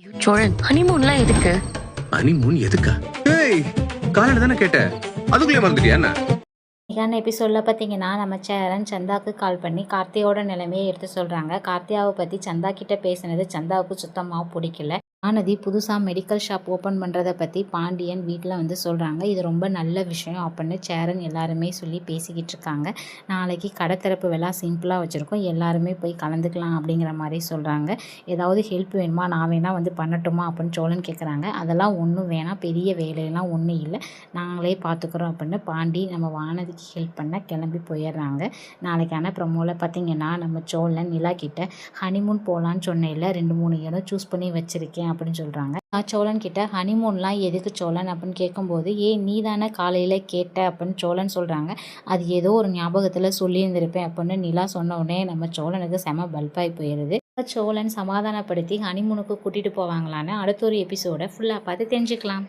சோழன் ஹனிமூன்லாம் எதுக்கு? ஹனிமூன் எதுக்கா? ஏய், காலையில தானே கேட்ட, அதுக்குள்ளே மறந்துட்டியா என்ன? இன்னைக்கான எபிசோடில் பார்த்தீங்கன்னா நம்ம சேரன் சந்தாவுக்கு கால் பண்ணி கார்த்தியோட நிலைமையை எடுத்து சொல்கிறாங்க. கார்த்தியாவை பற்றி சந்தா கிட்ட பேசினது சந்தாவுக்கு சுத்தமாக பிடிக்கல. ஆனதி புதுசாக மெடிக்கல் ஷாப் ஓப்பன் பண்ணுறதை பற்றி பாண்டியன் வீட்டில் வந்து சொல்கிறாங்க. இது ரொம்ப நல்ல விஷயம் அப்படின்னு சேரன் எல்லாருமே சொல்லி பேசிக்கிட்டு இருக்காங்க. நாளைக்கு கடை திறப்பு விழா சிம்பிளாக வச்சுருக்கோம், எல்லாருமே போய் கலந்துக்கலாம் அப்படிங்கிற மாதிரி சொல்கிறாங்க. ஏதாவது ஹெல்ப் வேணுமா, நான் வேணால் வந்து பண்ணட்டுமா அப்படின்னு சோழன் கேட்குறாங்க. அதெல்லாம் ஒன்றும் வேணாம், பெரிய வேலையெல்லாம் ஒன்றும் இல்லை, நாங்களே பார்த்துக்குறோம் அப்படின்னு பாண்டி நம்ம வானதிக்கு ஹெல்ப் பண்ண கிளம்பி போயிடுறாங்க. நாளைக்கான ப்ரமோவில் பார்த்திங்கன்னா நம்ம சோழன் நிலா கிட்ட ஹனிமூன் போகலான்னு சொன்னேன்ல, 2-3 இடம் சூஸ் பண்ணி வச்சுருக்கேன் அப்படின்னு சொல்கிறாங்க. சோழன் கிட்ட ஹனிமூன்லாம் எதுக்கு சோழன் அப்படின்னு கேட்கும்போது, நீ தானே காலையில் கேட்ட அப்படின்னு சோழன் சொல்கிறாங்க. அது ஏதோ ஒரு ஞாபகத்தில் சொல்லியிருந்திருப்பேன் அப்படின்னு நிலா சொன்ன உடனே நம்ம சோழனுக்கு செம பல்பாகி போயிடுது. சோழன் சமாதானப்படுத்தி ஹனிமூனுக்கு கூட்டிகிட்டு போவாங்களான்னு அடுத்த ஒரு எபிசோடை ஃபுல்லாக பார்த்து தெரிஞ்சுக்கலாம்.